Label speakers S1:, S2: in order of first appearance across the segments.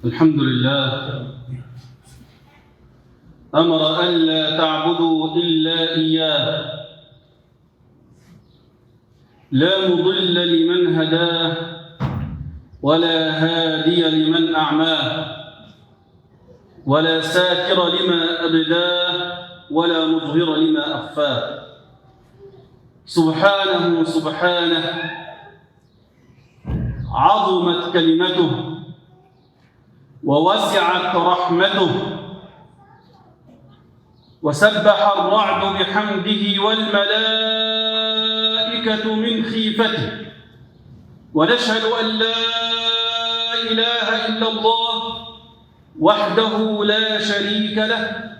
S1: الحمد لله أمر ألا تعبدوا إلا إياه، لا مضل لمن هداه ولا هادي لمن أعماه، ولا ساتر لما أبداه ولا مظهر لما أخفاه. سبحانه عظمت كلمته ووسعت رحمته، وسبح الرعد بحمده والملائكة من خيفته. ونشهد أن لا إله إلا الله وحده لا شريك له،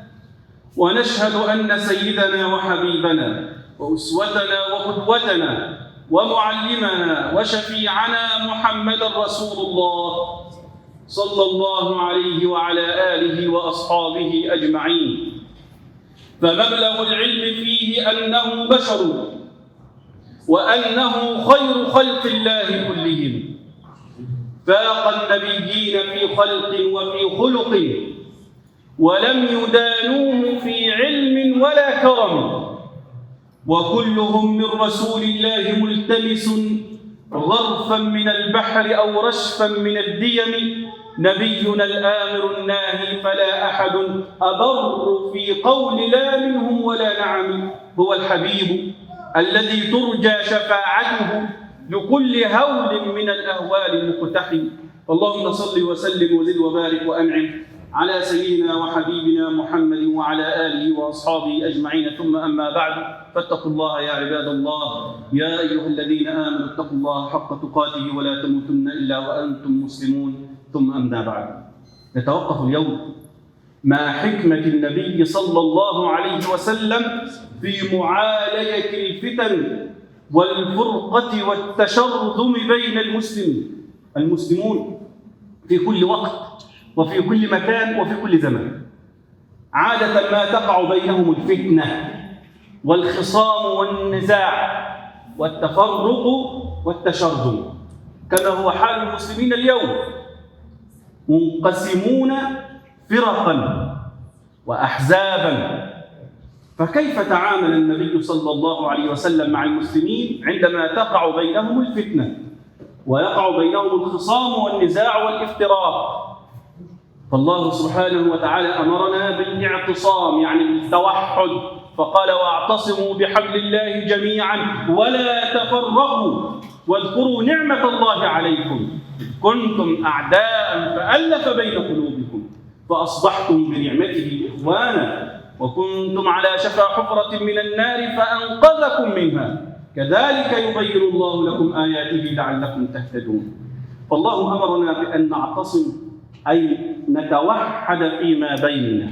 S1: ونشهد أن سيدنا وحبيبنا وأسوتنا وقدوتنا ومعلمنا وشفيعنا محمد رسول الله صلى الله عليه وعلى آله وأصحابه أجمعين. فمبلغ العلم فيه أنه بشر وأنه خير خلق الله كلهم، فاق النبيين في خلق وفي خلق، ولم يدانوه في علم ولا كرم، وكلهم من رسول الله ملتمس غرفا من البحر أو رشفا من الديم. نبينا الآمر الناهي فلا أحد أبر في قول لا منهم ولا نعم، هو الحبيب الذي ترجى شفاعته لكل هول من الأهوال مقتحم. اللهم صل وسلم وزد وبارك وأنعم على سيدنا وحبيبنا محمد وعلى آله وأصحابه أجمعين، ثم أما بعد، فاتقوا الله يا عباد الله. يا أيها الذين آمنوا اتقوا الله حق تقاته ولا تموتن إلا وأنتم مسلمون، ثم أما بعد. نتوقف اليوم مع حكمة النبي صلى الله عليه وسلم في معالجة الفتن والفرقة والتشرذم بين المسلمون في كل وقت وفي كل مكان وفي كل زمن. عادة ما تقع بينهم الفتنة والخصام والنزاع والتفرق والتشرذم، كما هو حال المسلمين اليوم، منقسمون فرقا وأحزابا. فكيف تعامل النبي صلى الله عليه وسلم مع المسلمين عندما تقع بينهم الفتنة ويقع بينهم الخصام والنزاع والافتراق؟ فالله سبحانه وتعالى أمرنا بالاعتصام، يعني بالتوحد، فقال: واعتصموا بحبل الله جميعا ولا تفرقوا واذكروا نعمة الله عليكم كنتم أعداء فألف بين قلوبكم فأصبحتم بنعمته إخوانا وكنتم على شفا حفرة من النار فأنقذكم منها كذلك يبين الله لكم آياته لعلكم تهتدون. فالله أمرنا بأن نعتصم، أي نتوحد فيما بيننا.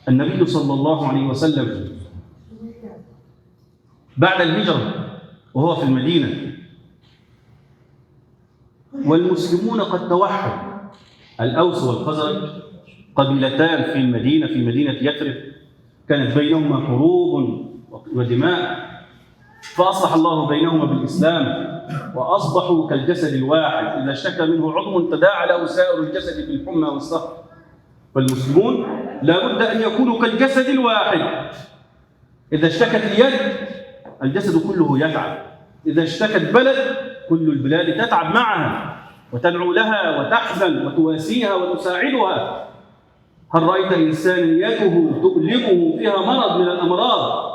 S1: النبي صلى الله عليه وسلم بعد الهجرة وهو في المدينة والمسلمون قد توحدوا، الأوس والخزرج قبيلتان في المدينة، في مدينة يثرب، كانت بينهما حروب ودماء، فأصلح الله بينهما بالإسلام وأصبحوا كالجسد الواحد، إذا اشتكى منه عضو تداعى له سائر الجسد بالحمى والسهر. فالمسلمون لا بد أن يكونوا كالجسد الواحد، إذا اشتكت اليد الجسد كله يتعب، إذا اشتكت بلد كل البلاد تتعب معها وتدعو لها وتحزن وتواسيها وتساعدها. هل رأيت إنسان يده تؤلمه فيها مرض من الأمراض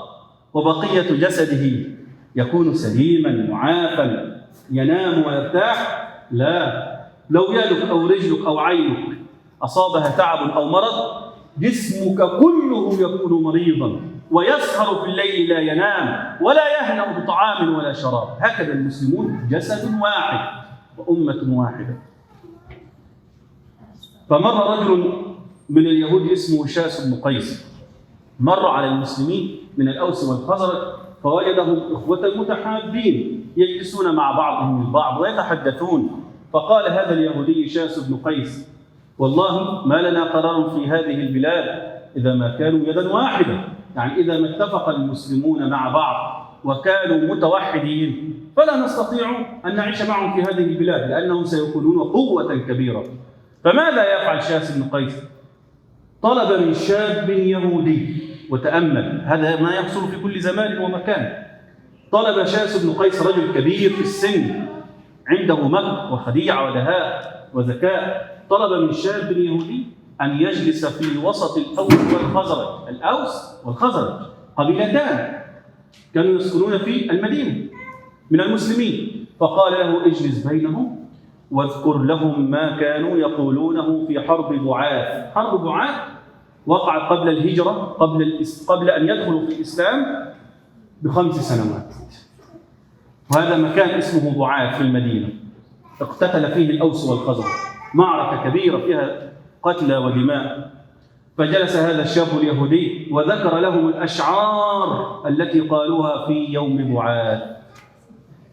S1: وبقية جسده يكون سليما معافا ينام ويرتاح؟ لا، لو يدك أو رجلك أو عينك أصابها تعب أو مرض جسمك كله يكون مريضا ويسهر في الليل لا ينام ولا يهنأ بطعام ولا شراب. هكذا المسلمون جسد واحد وأمة واحدة. فمر رجل من اليهود اسمه شاس بن قيس، مر على المسلمين من الأوس والخزرج فوجدهم إخوة متحابين يجلسون مع بعضهم البعض ويتحدثون، فقال هذا اليهودي شاس بن قيس: والله ما لنا قرار في هذه البلاد إذا ما كانوا يدا واحدة، يعني إذا ما اتفق المسلمون مع بعض وكانوا متوحدين فلا نستطيع أن نعيش معهم في هذه البلاد لأنهم سيكونون قوة كبيرة. فماذا يفعل شاس بن قيس؟ طلب من شاب يهودي، وتأمل هذا ما يحصل في كل زمان ومكان. طلب شاس بن قيس رجل كبير في السن عنده مكر وخديعة ودهاء وذكاء، طلب من شاب يهودي أن يجلس في وسط الأوس والخزرج. الأوس والخزرج قبيلتان كانوا يسكنون في المدينة من المسلمين، فقال له اجلس بينهم واذكر لهم ما كانوا يقولونه في حرب بعاث. حرب بعاث وقعت قبل الهجرة، قبل أن يدخلوا في الإسلام ب5 سنوات، وهذا مكان اسمه بعاث في المدينة اقتتل فيه الأوس والخزرج، معركة كبيرة فيها قتلى ودماء. فجلس هذا الشاب اليهودي وذكر لهم الأشعار التي قالوها في يوم بعاث،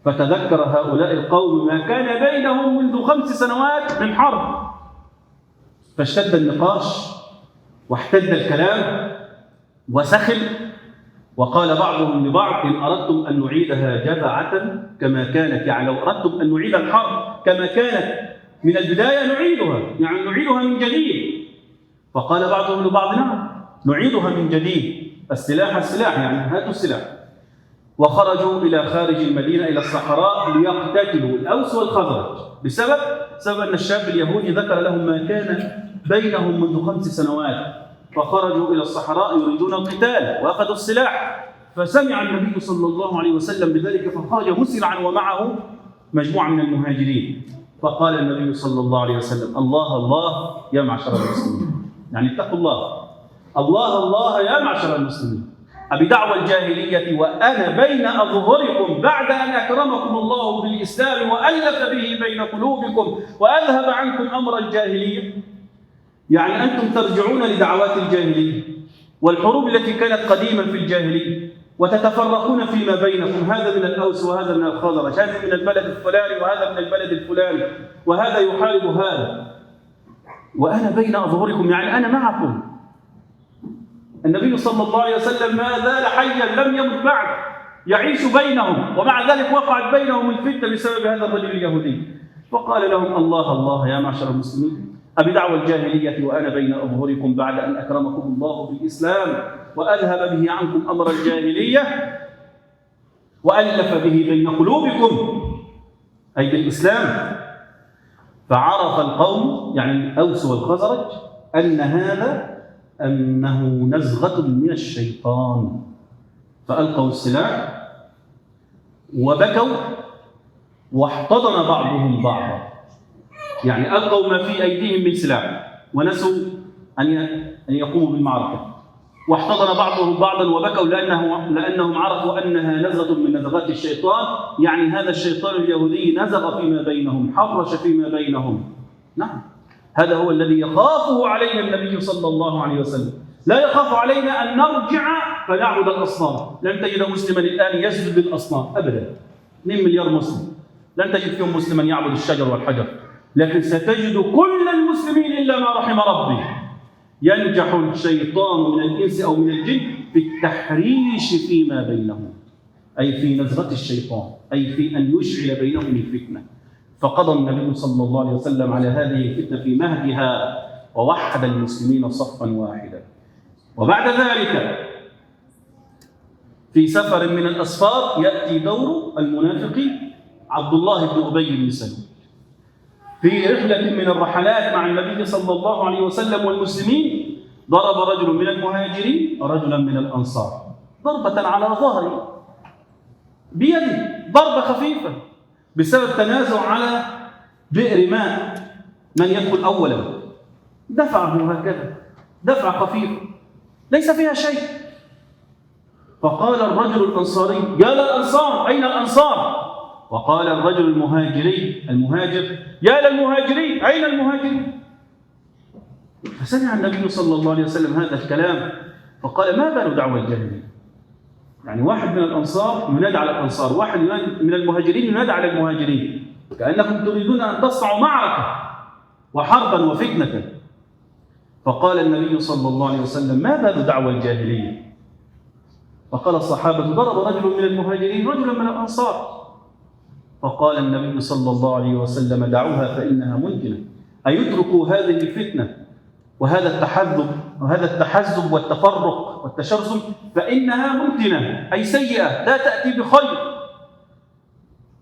S1: فتذكر هؤلاء القوم ما كان بينهم منذ 5 سنوات من حرب، فاشتد النقاش واحتد الكلام وسخن، وقال بعضهم لبعض إن أردتم أن نعيدها جبعة كما كانت، يعني لو أردتم أن نعيد الحرب كما كانت من البداية نعيدها، يعني نعيدها من جديد. فقال بعضهم لبعض نعم نعيدها من جديد، السلاح السلاح، يعني هاتوا السلاح. وخرجوا إلى خارج المدينة إلى الصحراء ليقتتلوا الأوس والخزرج بسبب أن الشاب اليهودي ذكر لهم ما كان بينهم منذ 5 سنوات. فخرجوا إلى الصحراء يريدون القتال وأخذوا السلاح، فسمع النبي صلى الله عليه وسلم بذلك فخرج مسرعا ومعه مجموعة من المهاجرين. فقال النبي صلى الله عليه وسلم الله الله يا معشر المسلمين، يعني اتقوا الله، الله الله يا معشر المسلمين، أبدعوى الجاهلية وأنا بين أظهركم بعد أن أكرمكم الله بالإسلام وألف به بين قلوبكم وأذهب عنكم أمر الجاهلية. يعني أنتم ترجعون لدعوات الجاهلية والحروب التي كانت قديما في الجاهلية، وتتفرقون فيما بينكم، هذا من الأوس وهذا من الخزرج، هذا من البلد الفلاني وهذا من البلد الفلاني، وهذا يحارب هذا، وأنا بين أظهركم، يعني أنا معكم. النبي صلى الله عليه وسلم ما زال حيا لم يمت بعد، يعيش بينهم، ومع ذلك وقعت بينهم الفتنة بسبب هذا الرجل اليهودي. فقال لهم الله الله يا معشر المسلمين، أبدعوى الجاهلية وأنا بين أظهركم بعد أن أكرمكم الله بالإسلام وأذهب به عنكم أمر الجاهلية وألف به بين قلوبكم، أي بالإسلام. فعرف القوم يعني الأوس والخزرج أنه نزغة من الشيطان، فألقوا السلاح وبكوا واحتضن بعضهم بعضا، يعني ألقوا ما في أيديهم من سلاح ونسوا أن يقوموا بالمعركة، واحتضن بعضهم بعضا وبكوا لأنهم عرفوا أنها نزغة من نزغات الشيطان، يعني هذا الشيطان اليهودي نزغ فيما بينهم، حرش فيما بينهم. نعم، هذا هو الذي يخافه علينا النبي صلى الله عليه وسلم. لا يخاف علينا أن نرجع فنعبد الأصنام. لن تجد مسلما الآن يسجد للأصنام أبدا، 2 مليار مسلم، لن تجد فيهم مسلما يعبد الشجر والحجر، لكن ستجد كل المسلمين إلا ما رحم ربي ينجح الشيطان من الإنس أو من الجن في التحريش فيما بينهم، أي في نزغة الشيطان، أي في أن يشعل بينهم الفتنة. فقضى النبي صلى الله عليه وسلم على هذه الفتنة في مهدها ووحد المسلمين صفا واحدا. وبعد ذلك في سفر من الأسفار يأتي دور المنافق عبد الله بن أبي بن سلول في رحلة من الرحلات مع النبي صلى الله عليه وسلم والمسلمين. ضرب رجل من المهاجرين رجلا من الأنصار ضربة على ظهره بيده، ضربة خفيفة بسبب تنازع على بئر ماء من يدخل أولا، دفعه هكذا دفع خفيف ليس فيها شيء. فقال الرجل الأنصاري يا للأنصار أين الأنصار؟ وقال الرجل المهاجر يا للمهاجرين أين المهاجرين؟ فسمع النبي صلى الله عليه وسلم هذا الكلام فقال ما بال دعوى الجاهلية؟ يعني واحد من الأنصار ينادى على الأنصار، واحد من المهاجرين ينادى على المهاجرين، كأنكم تريدون أن تصنعوا معركة وحربا وفتنة. فقال النبي صلى الله عليه وسلم ما بال دعوى الجاهلية؟ فقال الصحابة: ضرب رجل من المهاجرين رجلا من الأنصار. فقال النبي صلى الله عليه وسلم: دعوها فإنها منتنة. أيتركوا هذه الفتنة وهذا التحزب والتفرق والتشرذم، فإنها منتنة أي سيئة لا تأتي بخير.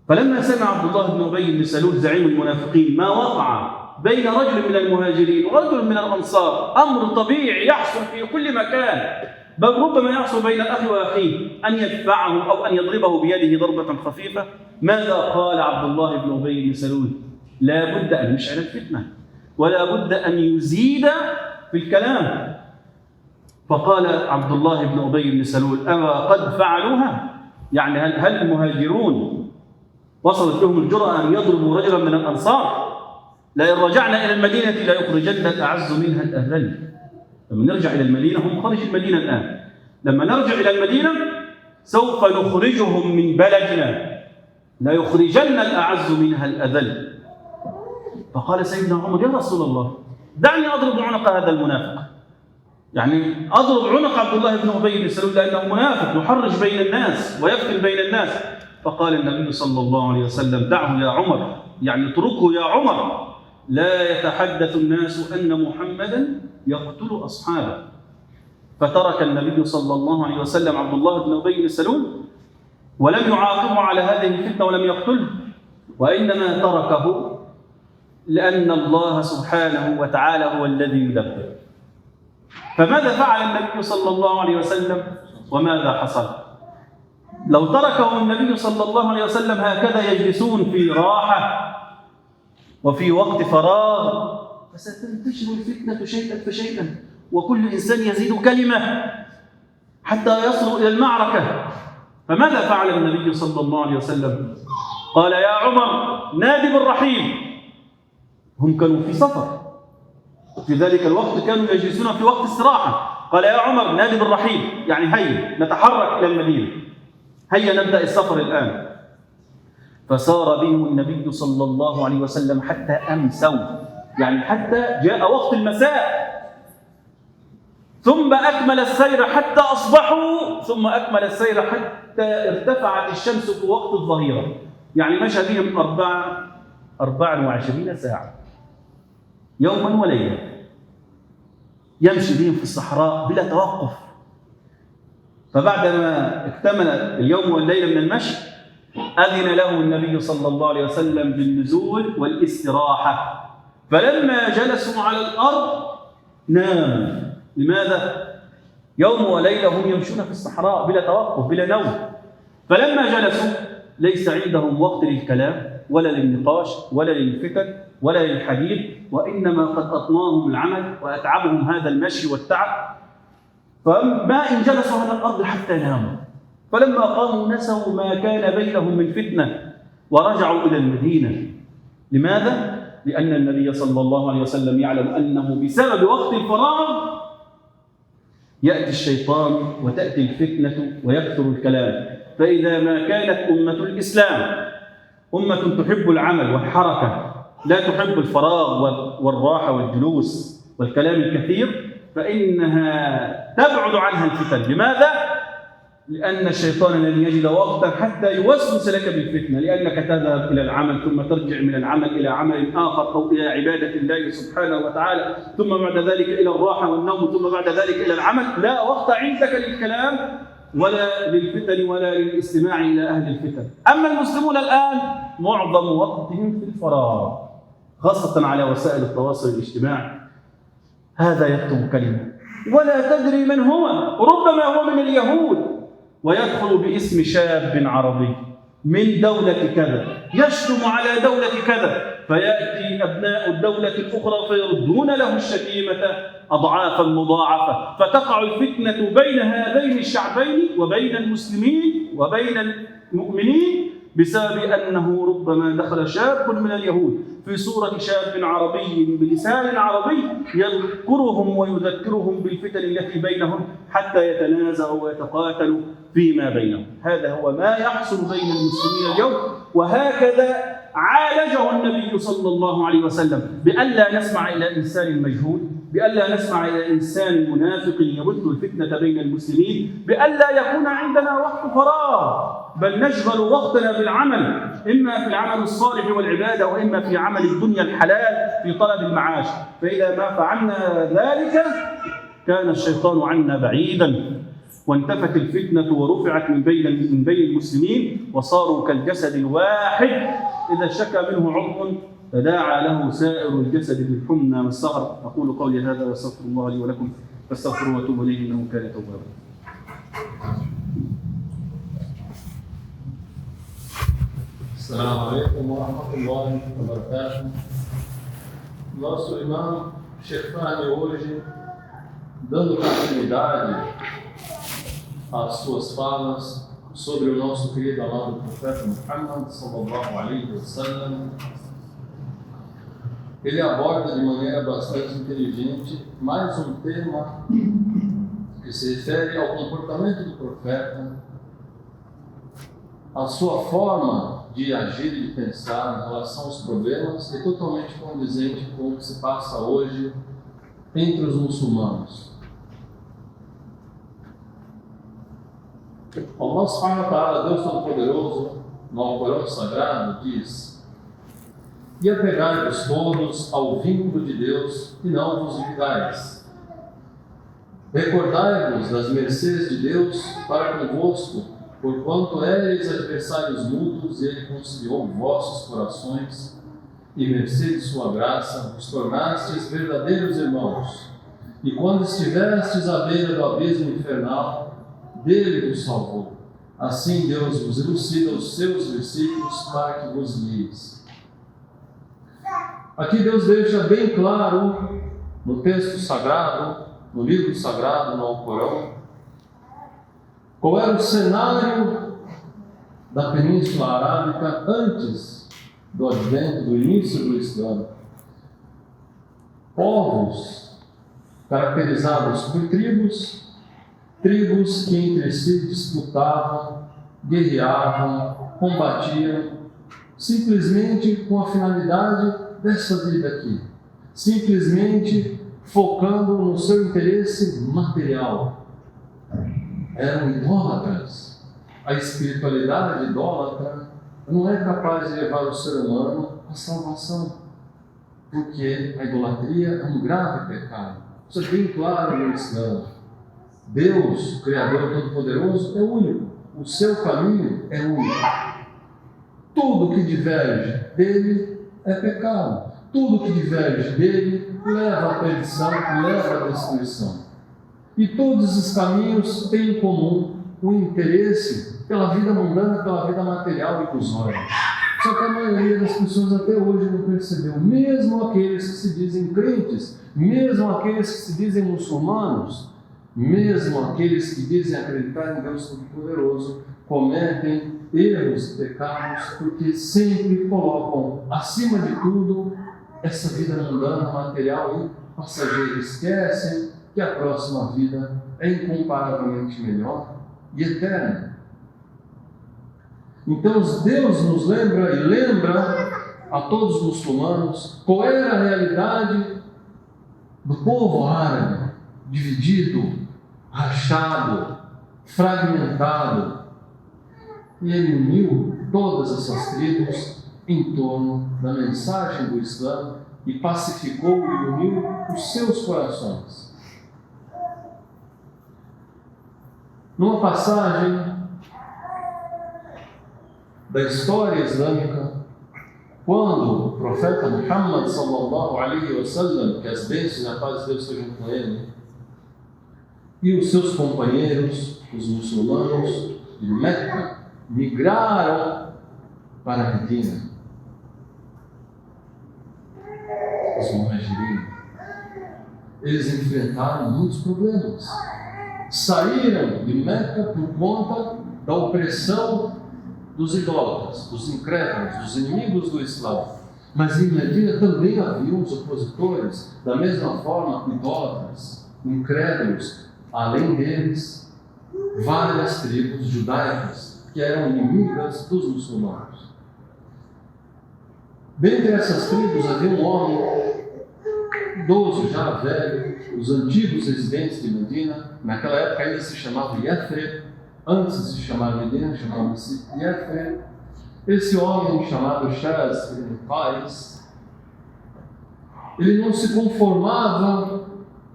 S1: فلما سمع عبد الله بن أبي بن سلول زعيم المنافقين ما وقع بين رجل من المهاجرين ورجل من الأنصار، أمر طبيعي يحصل في كل مكان، بل ربما يحصل بين الأخ وأخيه، أن يدفعه أو أن يضربه بيده ضربة خفيفة، ماذا قال عبد الله بن أبي بن سلول؟ لا بد أن يشعل الفتنة ولا بد أن يزيد في الكلام. فقال عبد الله بن أبي بن سلول: أما قد فعلوها؟ يعني هل المهاجرون وصلت لهم الجرأة أن يضربوا رجلا من الأنصار؟ لئن رجعنا إلى المدينة لا يخرجن الأعز منها الأذل. لما نرجع إلى المدينة، هم خارج المدينة الآن، لما نرجع إلى المدينة سوف نخرجهم من بلدنا، لا يخرجن الأعز منها الأذل. فقال سيدنا عمر: يا رسول الله، دعني أضرب عنق هذا المنافق، يعني أضرب عنق عبد الله بن أبي بن سلول لأنه منافق يحرج بين الناس ويفتن بين الناس. فقال النبي صلى الله عليه وسلم: دعه يا عمر، يعني اتركه يا عمر، لا يتحدث الناس أن محمدا يقتل أصحابه. فترك النبي صلى الله عليه وسلم عبد الله بن أبي بن سلول ولم يعاقبه على هذه الفتنة ولم يقتله، وإنما تركه لأن الله سبحانه وتعالى هو الذي يدبر. فماذا فعل النبي صلى الله عليه وسلم وماذا حصل؟ لو تركه النبي صلى الله عليه وسلم هكذا يجلسون في راحة وفي وقت فراغ، فستنتشر الفتنة شيئا فشيئا، وكل إنسان يزيد كلمة حتى يصلوا إلى المعركة. فماذا فعل النبي صلى الله عليه وسلم؟ قال: يا عمر، نادي بالرحيل. هم كانوا في سفر في ذلك الوقت، كانوا يجلسون في وقت استراحة. قال: يا عمر، نادي بالرحيل، يعني هيا نتحرك إلى المدينة، هيا نبدأ السفر الآن. فسار بهم النبي صلى الله عليه وسلم حتى أمسوا، يعني حتى جاء وقت المساء، ثم أكمل السير حتى أصبحوا، ثم أكمل السير حتى ارتفعت الشمس في وقت الظهيرة، يعني مشى بهم 24 ساعة يوما وليلة، يمشي بهم في الصحراء بلا توقف. فبعدما اكتمل اليوم والليلة من المشي، أذن له النبي صلى الله عليه وسلم بالنزول والاستراحة. فلما جلسوا على الأرض ناموا. لماذا؟ يوم وليلة هم يمشون في الصحراء بلا توقف بلا نوم. فلما جلسوا ليس عندهم وقت للكلام ولا للنقاش ولا للفتن ولا للحديث، وإنما قد أطناهم العمل وأتعبهم هذا المشي والتعب، فما إن جلسوا على الأرض حتى ناموا. فلما قاموا نسوا ما كان بينهم من فتنة ورجعوا إلى المدينة. لماذا؟ لأن النبي صلى الله عليه وسلم يعلم أنه بسبب وقت الفراغ يأتي الشيطان وتأتي الفتنة ويكثر الكلام. فإذا ما كانت أمة الإسلام أمة تحب العمل والحركة، لا تحب الفراغ والراحة والجلوس والكلام الكثير، فإنها تبعد عنها الفتن. لماذا؟ لأن الشيطان لن يجد وقتا حتى يوسوس لك بالفتنة، لأنك تذهب إلى العمل ثم ترجع من العمل إلى عمل آخر أو إلى عبادة الله سبحانه وتعالى، ثم بعد ذلك إلى الراحة والنوم، ثم بعد ذلك إلى العمل. لا وقت عندك للكلام ولا للفتن ولا للاستماع إلى أهل الفتن. أما المسلمون الآن معظم وقتهم في الفراغ، خاصة على وسائل التواصل الاجتماعي. هذا يكتب كلمة ولا تدري من هو، ربما هو من اليهود، ويدخل باسم شاب عربي من دولة كذا يشتم على دولة كذا، فيأتي أبناء الدولة الأخرى فيردون له الشتيمة أضعافا مضاعفة، فتقع الفتنة بين هذين الشعبين وبين المسلمين وبين المؤمنين بسبب أنه ربما دخل شاب من اليهود في صورة شاب عربي بلسان عربي يذكرهم ويذكرهم بالفتن التي بينهم حتى يتنازعوا ويتقاتلوا فيما بينهم. هذا هو ما يحصل بين المسلمين اليوم، وهكذا عالجه النبي صلى الله عليه وسلم، بأن لا نسمع إلى إنسان مجهول، بألا نسمع إلى إنسان منافق يبث الفتنة بين المسلمين، بألا يكون عندنا وقت فراغ، بل نشغل وقتنا بالعمل، إما في العمل الصالح والعبادة، وإما في عمل الدنيا الحلال في طلب المعاش. فإذا ما فعلنا ذلك كان الشيطان عنا بعيدا، وانتفت الفتنة ورفعت من بين المسلمين، وصاروا كالجسد الواحد إذا شكى منه عضو تداعى له سائر الجسد بالحمى والسهر. أقول قولي هذا واستغفر الله لي ولكم فاستغفروه واتوبوا إليه إنه كان توابا.
S2: السلام عليكم ورحمة الله وبركاته. Nosso irmão Sheikh Fahmy hoje, dando continuidade às suas falas sobre o nosso querido amado profeta Muhammad sallallahu alaihi wasallam, ele aborda de maneira bastante inteligente mais um tema que se refere ao comportamento do profeta, a sua forma de agir e de pensar em relação aos problemas é totalmente condizente com o que se passa hoje entre os muçulmanos. Allah subhanahu wa ta'ala, Deus Todo-Poderoso, no Alcorão Sagrado, diz: e apegai-vos todos ao vínculo de Deus e não vos dividais. Recordai-vos das mercês de Deus para convosco, porquanto éreis adversários mútuos, e Ele conciliou vossos corações, e mercê de sua graça vos tornastes verdadeiros irmãos. E quando estivestes à beira do abismo infernal, dele vos salvou. Assim Deus vos elucida os seus versículos para que vos guieis. Aqui Deus deixa bem claro, no texto sagrado, no livro sagrado, no Alcorão, qual era o cenário da Península Arábica antes do advento, do início do Islã. Povos caracterizados por tribos que entre si disputavam, guerreavam, combatiam, simplesmente com a finalidade dessa vida aqui, simplesmente focando no seu interesse material. Eram idólatras. A espiritualidade idólatra não é capaz de levar o ser humano à salvação, porque a idolatria é um grave pecado. Isso é bem claro no Islã. Deus, o Criador Todo-Poderoso, é único. O seu caminho é único. Tudo que diverge dele é pecado. Tudo que diverge dele leva à perdição, leva à destruição. E todos os caminhos têm em comum o interesse pela vida mundana, pela vida material e ilusória. Só que a maioria das pessoas até hoje não percebeu. Mesmo aqueles que se dizem crentes, mesmo aqueles que se dizem muçulmanos, mesmo aqueles que dizem acreditar em Deus Todo-Poderoso, cometem erros e pecados porque sempre colocam acima de tudo essa vida mundana, material e passageira. Esquecem que a próxima vida é incomparavelmente melhor e eterna. Então Deus nos lembra e lembra a todos os muçulmanos qual era a realidade do povo árabe, dividido, rachado, fragmentado. E Ele uniu todas essas tribos em torno da mensagem do Islã e pacificou e uniu os seus corações. Numa passagem da história islâmica, quando o profeta Muhammad sallallahu alaihi wasallam, que as bênçãos e a paz de Deus sejam com ele, e os seus companheiros, os muçulmanos de Meca, migraram para Medina, os muhajirin, eles enfrentaram muitos problemas. Saíram de Meca por conta da opressão dos idólatras, dos incrédulos, dos inimigos do Islã. Mas em Medina também havia os opositores, da mesma forma, idólatras, incrédulos. Além deles, várias tribos judaicas que eram inimigas dos muçulmanos. Dentre essas tribos havia um homem idoso, já velho, os antigos residentes de Medina, naquela época ainda se chamava Yathrib, antes de se chamar Medina, chamava-se Yathrib. Esse homem chamado Shaz ibn Qais, ele não se conformava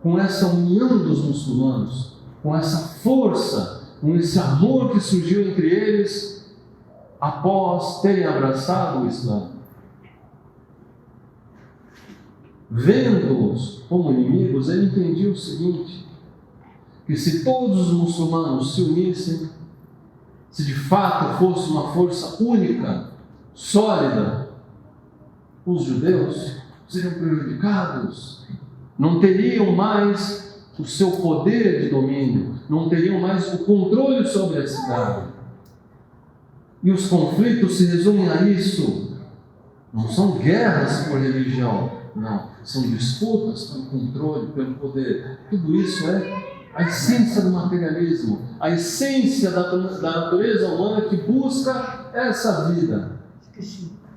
S2: com essa união dos muçulmanos, com essa força, com esse amor que surgiu entre eles após terem abraçado o Islã. Vendo-os como inimigos, ele entendia o seguinte, que se todos os muçulmanos se unissem, se de fato fosse uma força única, sólida, os judeus seriam prejudicados, não teriam mais o seu poder de domínio, não teriam mais o controle sobre a cidade. E os conflitos se resumem a isso. Não são guerras por religião, não, são disputas pelo controle, pelo poder. Tudo isso é a essência do materialismo, a essência da natureza humana que busca essa vida,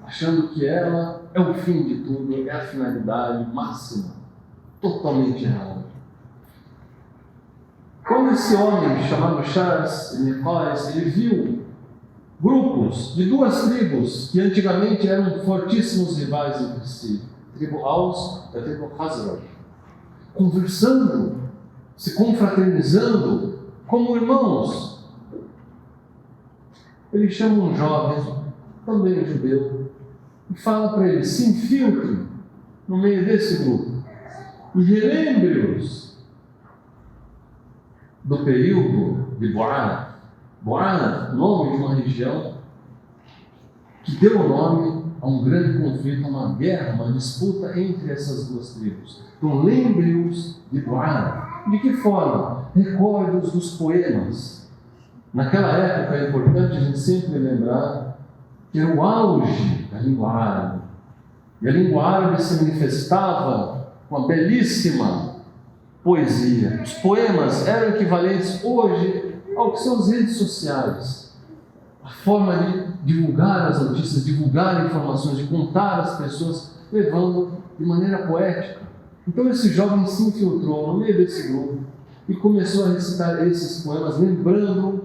S2: achando que ela é o fim de tudo, é a finalidade máxima, totalmente errada. Quando esse homem chamado Shaz ibn Qais, ele viu grupos de duas tribos que antigamente eram fortíssimos rivais entre si, a tribo Aus e a tribo Khazraj, conversando, se confraternizando como irmãos. Ele chama um jovem, também judeu, e fala para ele: se infiltre no meio desse grupo e relembre-os do período de Bu'ana. Bu'ana, nome de uma região que deu o nome a um grande conflito, a uma guerra, uma disputa entre essas duas tribos. Então lembre-os de Bu'ana. De que forma? Recorde-os dos poemas. Naquela época é importante a gente sempre lembrar que era o auge da língua árabe. E a língua árabe se manifestava com uma belíssima poesia. Os poemas eram equivalentes hoje ao que são as redes sociais. A forma de divulgar as notícias, divulgar informações, de contar às pessoas, levando de maneira poética. Então esse jovem se infiltrou no meio desse grupo e começou a recitar esses poemas, lembrando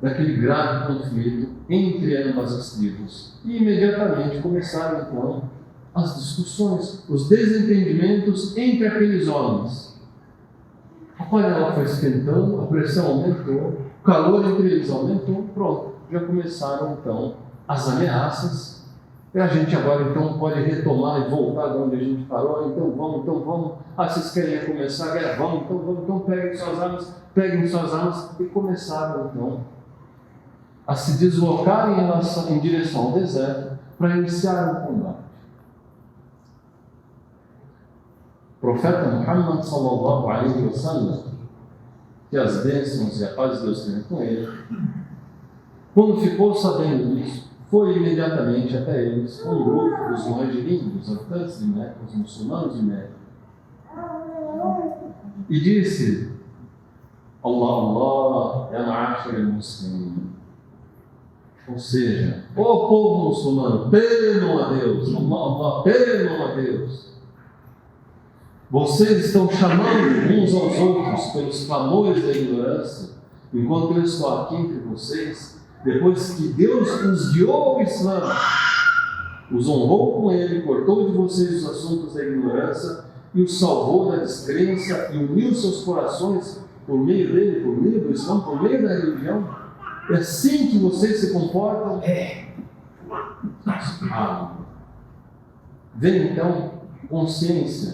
S2: daquele grave conflito entre ambas as tribos. E imediatamente começaram então as discussões, os desentendimentos entre aqueles homens. A panela foi esquentando, a pressão aumentou, o calor entre eles aumentou, pronto, já começaram então as ameaças. E a gente agora então pode retomar e voltar de onde a gente parou. Então vamos. Ah, vocês querem começar a guerra? Vamos, então peguem suas armas. E começaram então a se deslocar em direção ao deserto para iniciar o combate. O profeta Muhammad sallallahu alaihi wa sallam, que as bênçãos e a paz de Deus tenham com ele, quando ficou sabendo disso, foi imediatamente até eles, com um grupo dos muhajirin, dos habitantes de Meca, os muçulmanos de Meca, e disse: Allah, ya ma'ashar al-muslimin. Ou seja, ó povo muçulmano, temam a Deus, Allah, temam a Deus. Vocês estão chamando uns aos outros pelos clamores da ignorância, enquanto eu estou aqui entre vocês, depois que Deus os guiou ao Islã, os honrou com ele, cortou de vocês os assuntos da ignorância e os salvou da descrença e uniu seus corações por meio dele, por meio do Islã, por meio da religião. É assim que vocês se comportam? Vem então consciência,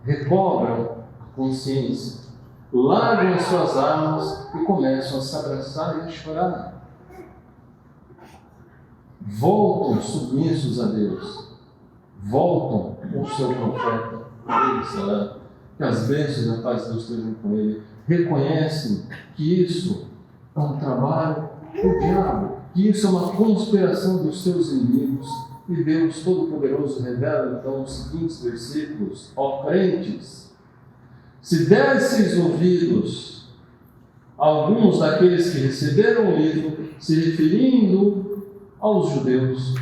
S2: recobram a consciência, largam as suas armas e começam a se abraçar e a chorar. Voltam submissos a Deus, voltam com o seu profeta, que as bênçãos e a paz de Deus estejam com ele, reconhecem que isso é um trabalho do diabo, que isso é uma conspiração dos seus inimigos, e Deus Todo-Poderoso revela então os seguintes versículos: ó crentes, se desses ouvidos a alguns daqueles que receberam o livro, se referindo aos judeus,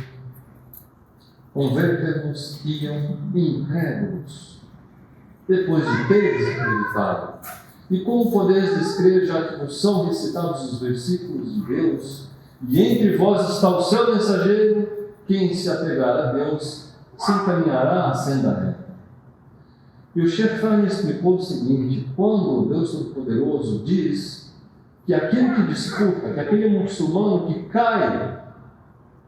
S2: converter-vos iam incrédulos. depois de teres acreditado. E como podeis descrer, já que vos são recitados os versículos de Deus, e entre vós está o seu mensageiro, quem se apegar a Deus se encaminhará à senda reta. E o Sheikh Fahmy explicou o seguinte: quando Deus Todo-Poderoso diz que aquele que disputa, que aquele muçulmano que cai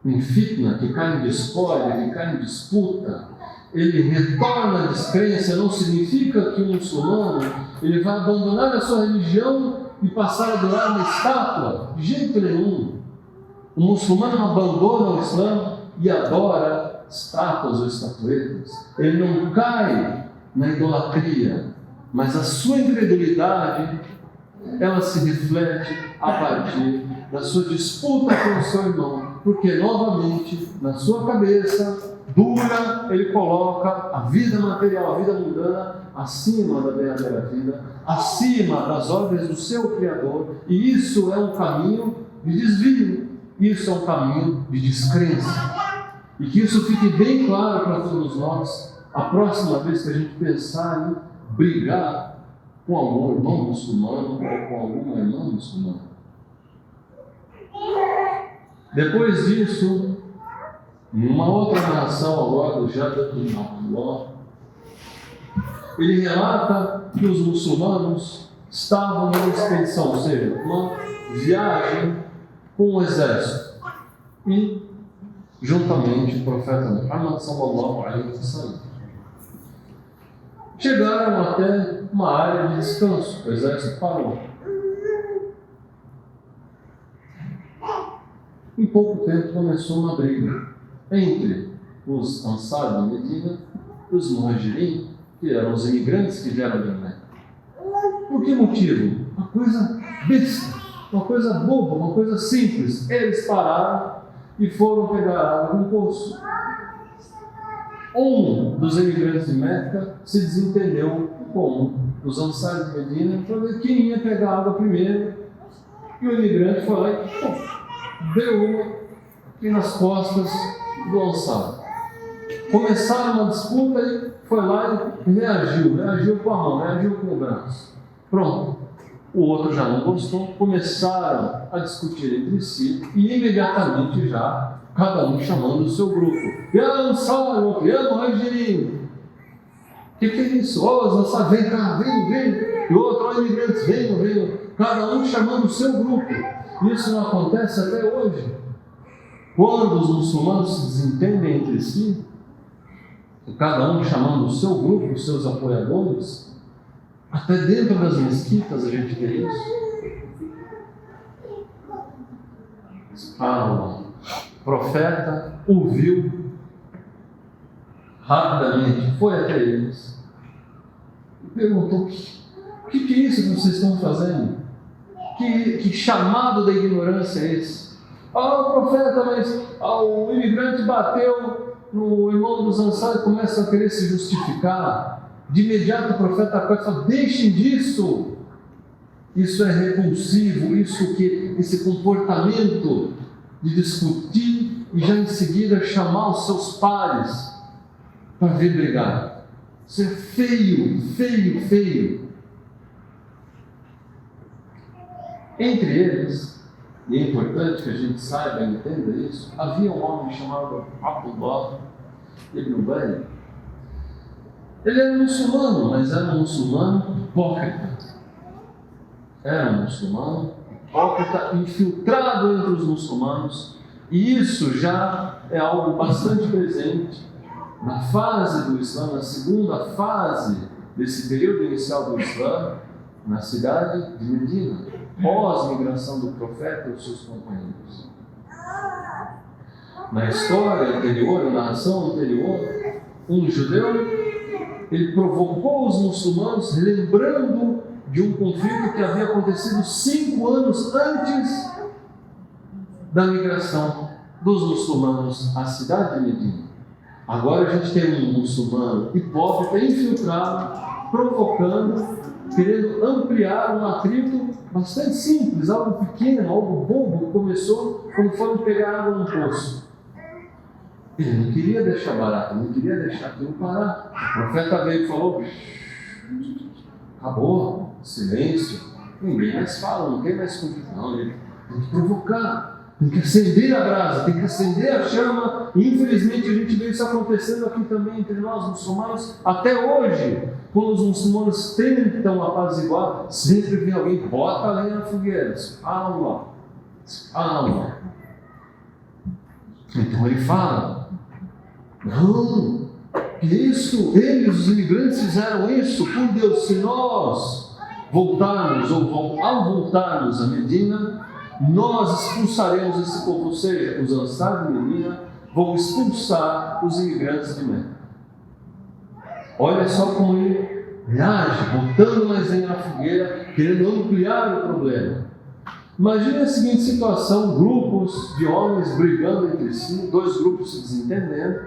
S2: em fitna, que cai em discórdia, que cai em disputa, ele retorna à descrença, não significa que o muçulmano ele vai abandonar a sua religião e passar a adorar uma estátua. De jeito nenhum. O muçulmano abandona o Islã e adora estátuas ou estatuetas. Ele não cai na idolatria, mas a sua incredulidade, ela se reflete a partir da sua disputa com o seu irmão, porque novamente, na sua cabeça dura, ele coloca a vida material, a vida mundana, acima da verdadeira vida, acima das ordens do seu Criador, e isso é um caminho de desvio, isso é um caminho de descrença. E que isso fique bem claro para todos nós, a próxima vez que a gente pensar em brigar com algum irmão muçulmano ou com alguma irmã muçulmana. Depois disso, numa outra narração agora do Jabir ibn Abdullah, ele relata que os muçulmanos estavam numa expedição, ou seja, uma viagem com o exército. E, juntamente, o profeta Muhammad sallallahu alaihi wasallam. Chegaram até uma área de descanso, o exército parou. Em pouco tempo começou uma briga entre os Ansar de Medina e os Muhajirin, que eram os imigrantes que vieram de Meca. Por que motivo? Uma coisa besta, uma coisa boba, uma coisa simples. Eles pararam e foram pegar água num poço. Um dos imigrantes de Meca se desentendeu com os Ansar de Medina para ver quem ia pegar água primeiro. E o imigrante foi lá e deu uma aqui nas costas do Ansar. Começaram uma disputa e foi lá e reagiu com a mão, reagiu com o braço. Pronto. O outro já não gostou, começaram a discutir entre si e imediatamente já, cada um chamando o seu grupo. Ya Ansar, o outro, Ya Muhajirin. O que é isso? Ó, os Ansar, vem cá, vem. E o outro, ó, imigrantes, venham. Cada um chamando o seu grupo. Isso não acontece até hoje. Quando os muçulmanos se desentendem entre si, cada um chamando o seu grupo, os seus apoiadores, até dentro das mesquitas a gente vê isso. O profeta ouviu rapidamente, foi até eles e perguntou: o que é isso que vocês estão fazendo? Que chamado da ignorância é esse? Profeta, mas o imigrante bateu no irmão dos Ansar e começa a querer se justificar. De imediato o profeta acorda e fala: deixem disso. Isso é repulsivo, esse comportamento de discutir e já em seguida chamar os seus pares para vir brigar. Isso é feio. Entre eles, e é importante que a gente saiba e entenda isso, havia um homem chamado Abdullah ibn Ubay. Ele era muçulmano, mas era um muçulmano hipócrita. Era um muçulmano hipócrita, infiltrado entre os muçulmanos, e isso já é algo bastante presente na fase do Islã, na segunda fase desse período inicial do Islã, na cidade de Medina, pós-migração do profeta e os seus companheiros. Na história anterior, na narração anterior, um judeu, ele provocou os muçulmanos lembrando de um conflito que havia acontecido 5 anos antes da migração dos muçulmanos à cidade de Medina. Agora a gente tem um muçulmano hipócrita, infiltrado, provocando, querendo ampliar um atrito bastante simples, algo pequeno, algo bobo, que começou quando foram pegar água no poço. Ele não queria deixar barato, não queria deixar aquilo parar. O profeta veio e falou: Acabou, silêncio, ninguém mais fala, não tem mais confusão. Tem que provocar, tem que acender a brasa, tem que acender a chama. Infelizmente a gente vê isso acontecendo aqui também entre nós muçulmanos, até hoje. Quando os muçulmanos tentam apaziguar, sempre vem alguém que bota a lenha na fogueira. Allah. Então ele fala, não, que isso, eles, os imigrantes, fizeram isso, por Deus, se nós voltarmos, ou ao voltarmos a Medina, nós expulsaremos esse povo, ou seja, os Ansar de Medina vão expulsar os imigrantes de Meca. Olha só como ele reage, botando mais lenha na fogueira, querendo ampliar o problema. Imagine a seguinte situação: grupos de homens brigando entre si, dois grupos se desentendendo,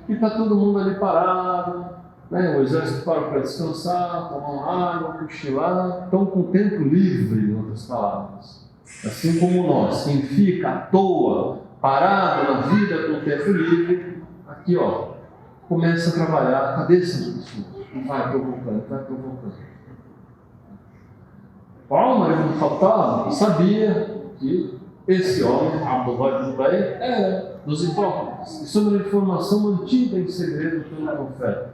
S2: e está todo mundo ali parado, né? O exército para para descansar, tomar uma água, cochilar, estão com o tempo livre, em outras palavras. Assim como nós, quem fica à toa, parado na vida com o tempo livre, aqui ó, começa a trabalhar a cabeça do pessoal, e vai provocando, vai provocando. Omar ibn Khattab sabia que esse homem, Abdullah ibn Ubay, era dos hipócritas. Isso é uma informação mantida em segredo pelo profeta.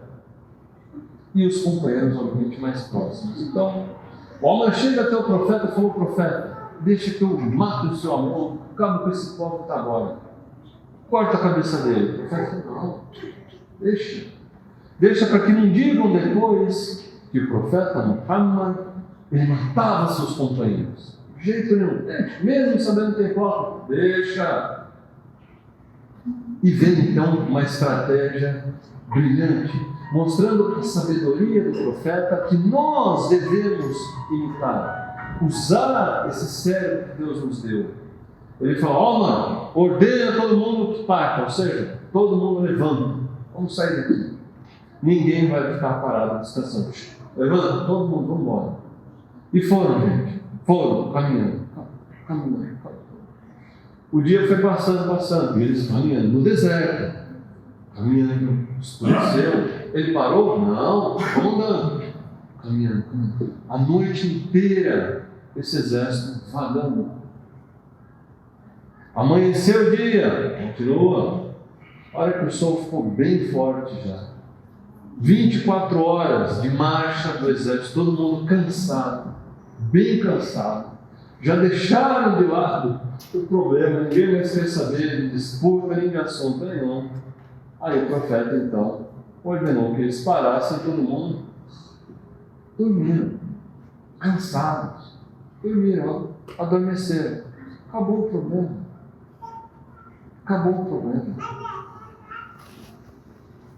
S2: E os companheiros, obviamente, mais próximos. Então, Omar chega até o profeta e falou: profeta, deixa que eu mato o seu amor, acabo com esse hipócrita agora. Corta a cabeça dele. O profeta falou: não, deixa. Deixa para que não digam depois que o profeta Muhammad ele matava seus companheiros. De jeito nenhum. Mesmo sabendo que é hipócrita, deixa. E vem então uma estratégia brilhante, mostrando a sabedoria do profeta que nós devemos imitar. Usar esse cérebro que Deus nos deu. Ele fala: ó, mano, ordena todo mundo que parta, ou seja, todo mundo levanta. Vamos sair daqui. Ninguém vai ficar parado descansando. Levanta, todo mundo, vamos embora. E foram, gente. Foram, caminhando. O dia foi passando. E eles caminhando no deserto. Caminhando, escureceu. Ele parou? Não, vamos andando. Caminhando. A noite inteira, esse exército vagando. Amanheceu o dia. Continua. Olha que o sol ficou bem forte já. 24 horas de marcha do exército, todo mundo cansado, bem cansado. Já deixaram de lado o problema, ninguém mais quer saber de disputa, nem de assunto nenhum. Aí o profeta então ordenou que eles parassem, todo mundo dormindo, cansados, dormiram, adormeceram. Acabou o problema. Acabou o problema.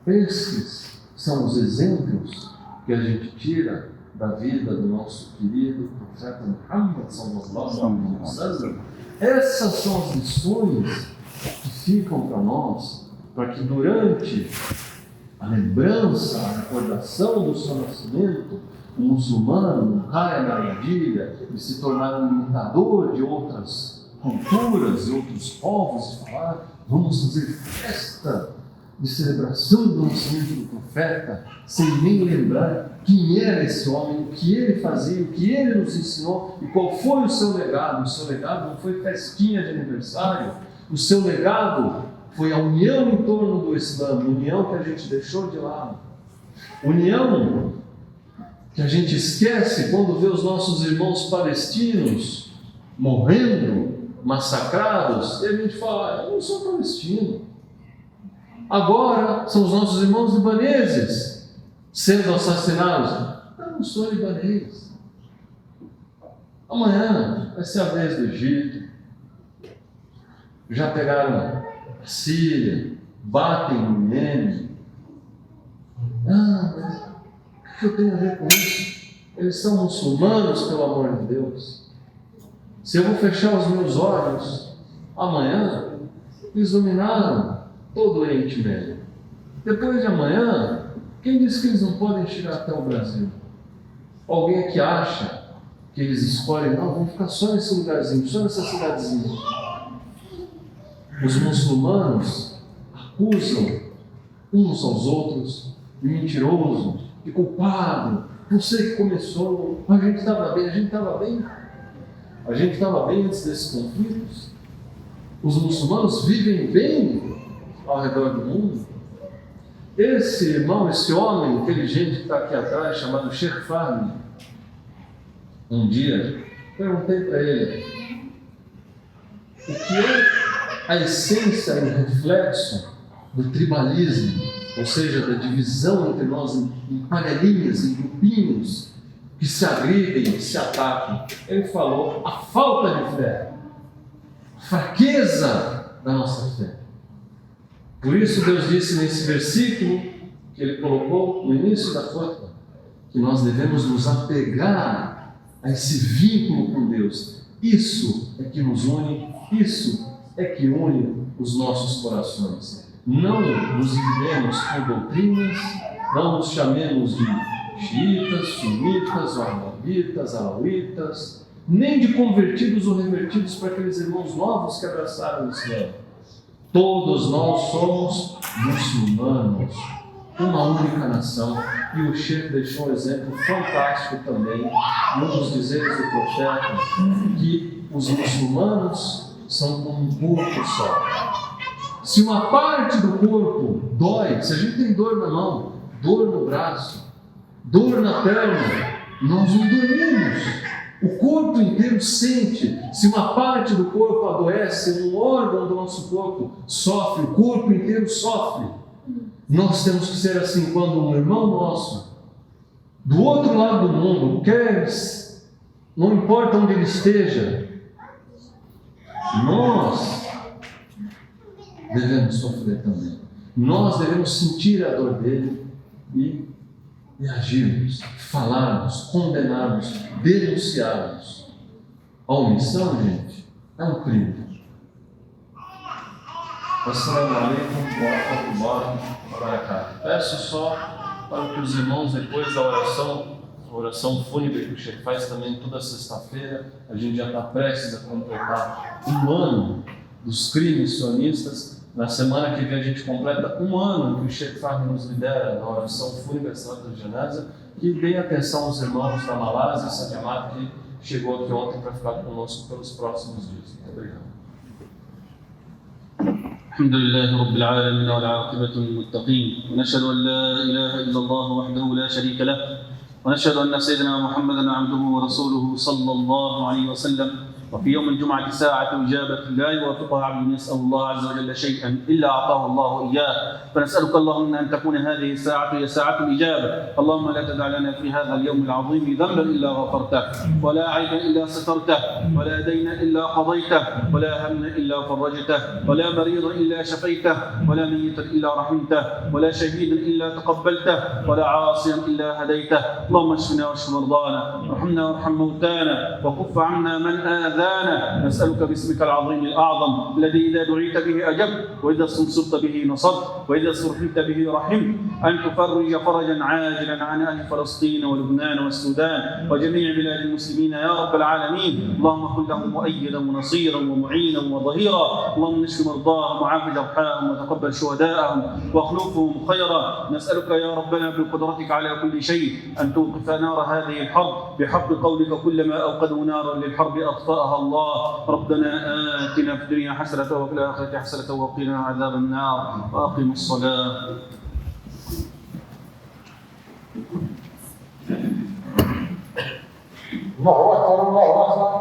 S2: Esses são os exemplos que a gente tira da vida do nosso querido profeta Muhammad sallallahu alaihi wasallam. Essas são as lições que ficam para nós, para que durante a lembrança, a recordação do seu nascimento, o muçulmano não caia na armadilha de se tornar um imitador de outras culturas e outros povos e falar: vamos fazer festa de celebração do nascimento do profeta, sem nem lembrar quem era esse homem, o que ele fazia, o que ele nos ensinou e qual foi o seu legado. O seu legado não foi festinha de aniversário, o seu legado foi a união em torno do Islã, união que a gente deixou de lado, união que a gente esquece quando vê os nossos irmãos palestinos morrendo, massacrados, e a gente fala: eu não sou palestino. Agora são os nossos irmãos libaneses sendo assassinados. Eu não sou libanês. Amanhã vai ser a vez do Egito. Já pegaram a Síria, batem no Iêmen. Mas o que eu tenho a ver com isso? Eles são muçulmanos, pelo amor de Deus. Se eu vou fechar os meus olhos, amanhã eles dominaram todo o Oriente Médio. Depois de amanhã, quem diz que eles não podem chegar até o Brasil? Alguém que acha que eles escolhem: não, vamos ficar só nesse lugarzinho, só nessa cidadezinha. Os muçulmanos acusam uns aos outros de mentiroso, de culpado, você que começou, a gente estava bem, a gente estava bem antes desses conflitos. Os muçulmanos vivem bem ao redor do mundo. Esse irmão, esse homem inteligente que está aqui atrás, chamado Sheikh Fahmy, um dia perguntei para ele o que é a essência e o reflexo do tribalismo, ou seja, da divisão entre nós em panelinhas, em grupinhos, que se agridem, que se atacam. Ele falou a falta de fé, a fraqueza da nossa fé. Por isso Deus disse nesse versículo que Ele colocou no início da khutbah, que nós devemos nos apegar a esse vínculo com Deus. Isso é que nos une, isso é que une os nossos corações. Não nos dividamos por doutrinas, não nos chamemos de xiitas, sunitas, wahhabitas, alauítas, nem de convertidos ou revertidos para aqueles irmãos novos que abraçaram o Islã. Todos nós somos muçulmanos, uma única nação. E o Sheikh deixou um exemplo fantástico também, num dos dizeres do profeta, que os muçulmanos são como um corpo só. Se uma parte do corpo dói, se a gente tem dor na mão, dor no braço, dor na perna, nós não dormimos. O corpo inteiro sente. Se uma parte do corpo adoece, um órgão do nosso corpo sofre, o corpo inteiro sofre. Nós temos que ser assim quando um irmão nosso, do outro lado do mundo, não importa onde ele esteja, nós devemos sofrer também. Nós devemos sentir a dor dele e agirmos, falarmos, condenarmos, denunciarmos. A omissão, gente, é um crime. Assalamu alaikum wa rahmatullahi wa barakatuh. Peço só para que os irmãos, depois da oração fúnebre que o Sheikh faz também toda sexta-feira, a gente já está prestes a completar um ano dos crimes sionistas. Na semana que vem a gente completa um ano que o Sheikh Fahmy nos lidera na oração fúnebre da Janaza, e deem atenção aos irmãos da Malásia, essa Jamaat que chegou aqui ontem para ficar conosco pelos próximos dias. Muito obrigado.
S1: الحمد لله رب العالمين والعاقبة للمتقين ونشهد أن لا إله إلا الله وحده لا شريك له ونشهد أن سيدنا محمدا عبده ورسوله صلى الله عليه وسلم. وفي يوم الجمعة ساعة إجابة لا يوافقها عبد يسأل الله عز وجل شيئا إلا أعطاه الله إياه، فنسألك اللهم أن تكون هذه الساعة هي ساعة الإجابة. اللهم لا تدع لنا في هذا اليوم العظيم ذنبا إلا غفرته، ولا عيبا إلا سترته، ولا دينا إلا قضيته، ولا هما إلا فرجته، ولا مريضا إلا شفيته، ولا ميتا إلا رحمته، ولا شهيدا إلا تقبلته، ولا عاصيا إلا هديته. اللهم اشفنا واشف مرضانا وارحمنا وارحم موتانا وكف عنا من آذانا. نسألك باسمك العظيم الأعظم الذي إذا دعيت به أجبت وإذا استنصرت به نصرت وإذا استرحمت به رحمت أن تفرج فرجا عاجلا عن أهل فلسطين ولبنان والسودان وجميع بلاد المسلمين يا رب العالمين. اللهم كن لهم مؤيدا ونصيرا ومعينا وظهيرا. اللهم اشف مرضاهم وعاف جرحاهم وتقبل شهداءهم واخلفهم خيرا. نسألك يا ربنا بقدرتك على كل شيء أن توقف نار هذه الحرب بحق قولك كلما أوقدوا نارا للحرب أطفأها الله. ربنا آتنا في الدنيا حسنة وفي الآخرة حسنة وقنا عذاب النار. وأقم الصلاة.
S3: الله أكبر الله أكبر.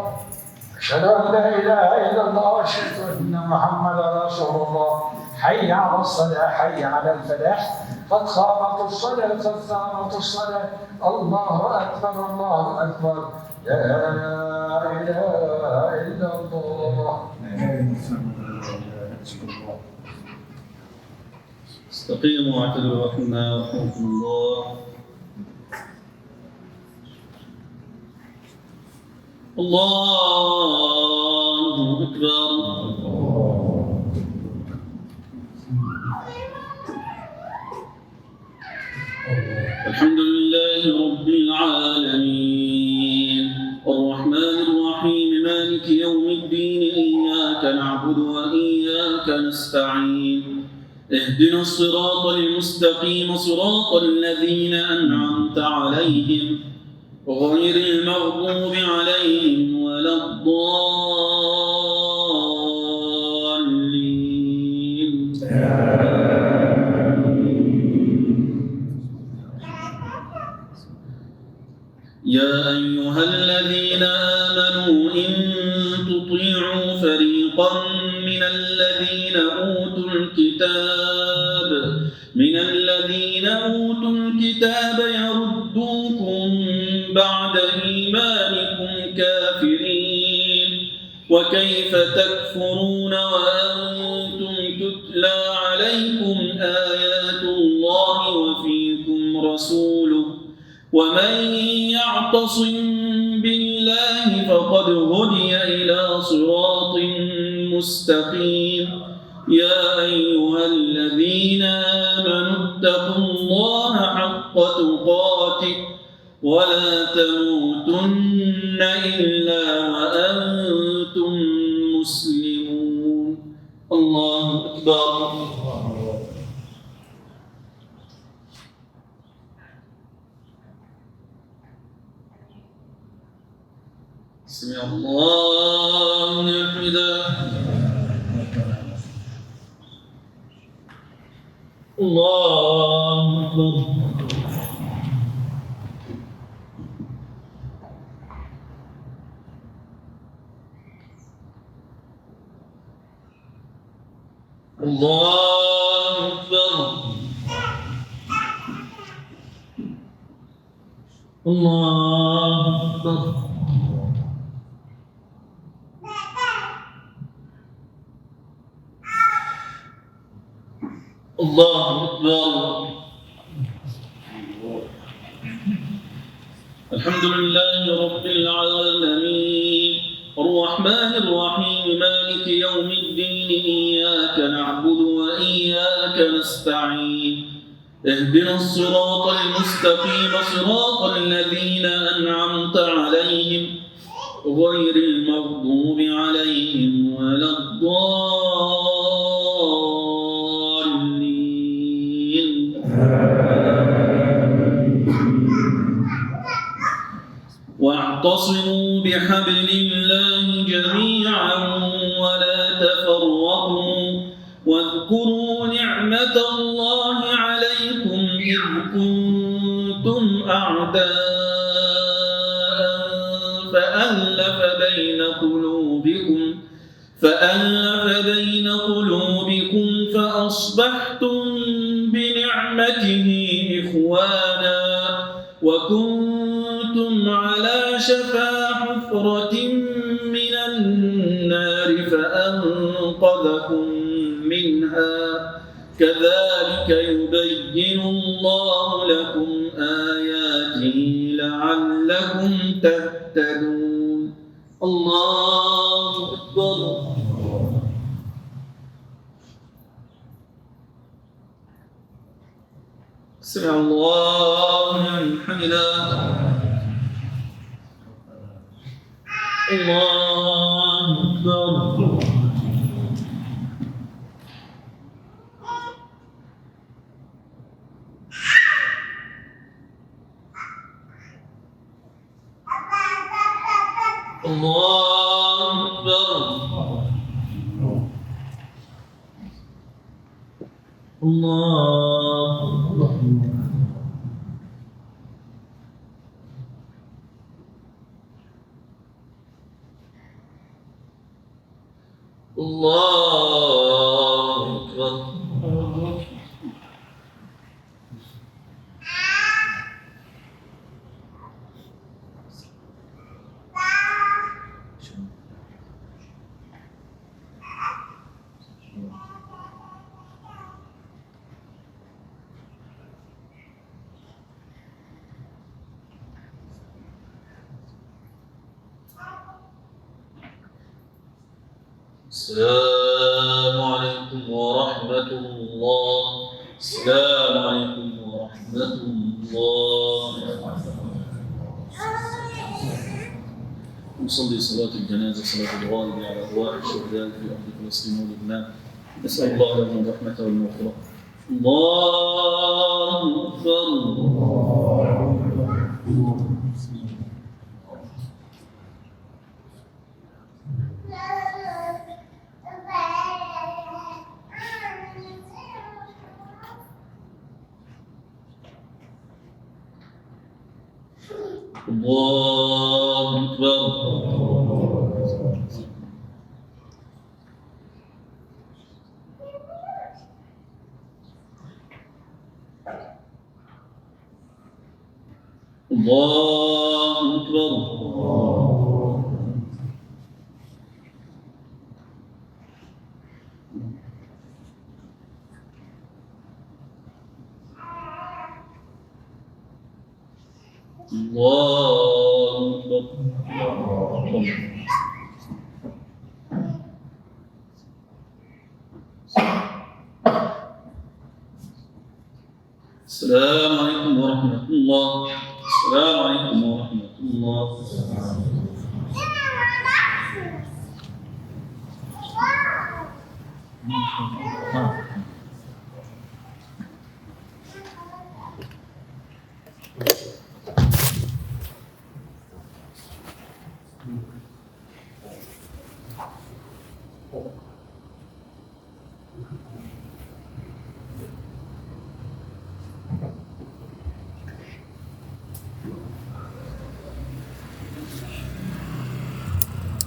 S3: أشهد أن لا إله إلا الله وأشهد أن محمدا رسول الله. حي على الصلاة حي على الفلاح. قد قامت الصلاة قد قامت الصلاة. الله أكبر الله أكبر. لا إله إلا الله.
S1: استقيموا واعتدلوا رحمنا رحمكم الله. الله أكبر. الحمد لله رب العالمين الرحمن الرحيم مالك يوم الدين إياك نعبد وإياك نستعين اهدنا الصراط المستقيم صراط الذين أنعمت عليهم غير المغضوب عليهم ولا الضالين. يا أيها الذين آمنوا إن تطيعوا فريقا من الذين أوتوا الكتاب يردوكم بعد إيمانكم كافرين وكيف تكفرون وأنتم تتلى عليكم آيات الله وفيكم رسوله ومن يعتصم بالله فقد هدي إلى صراط مستقيم. يا أيها الذين آمنوا اتقوا الله حق تقاته ولا تموتن إلا وأنتم مسلمون. الله أكبر. سمع الله لمن حمده. الله أكبر. الله أكبر. الله أكبر. الله أكبر. الحمد لله رب العالمين الرحمن الرحيم مالك يوم الدين إياك نعبد وإياك نستعين اهدنا الصراط المستقيم صراط الذين أنعمت عليهم غير المغضوب عليهم ولا الضالين. واعتصموا بحبل الله جميعا ولا تفرقوا واذكروا نعمة الله عليكم إذ كنتم أعداء فألف بين قلوبكم فأصبحتم بنعمته إخوانا وكنتم على شفا حفرة من النار فأنقذكم منها كذلك يبين الله لكم آياته لعلكم تهتدون. الله أكبر. سمع الله لمن حمده. الله أكبر. الله أكبر. الله أكبر. الله أكبر. السلام عليكم ورحمة الله. السلام عليكم ورحمة الله. نصلي صلاة الجنازة صلاة الغائب على أرواح الشهداء في أرض فلسطين ولبنان نسأل الله لهم الرحمة والمغفرة. الله أكبر. الله أكبر. الله أكبر. الله أكبر. السلام عليكم ورحمة الله. السلام عليكم ورحمة الله.
S2: Thank you.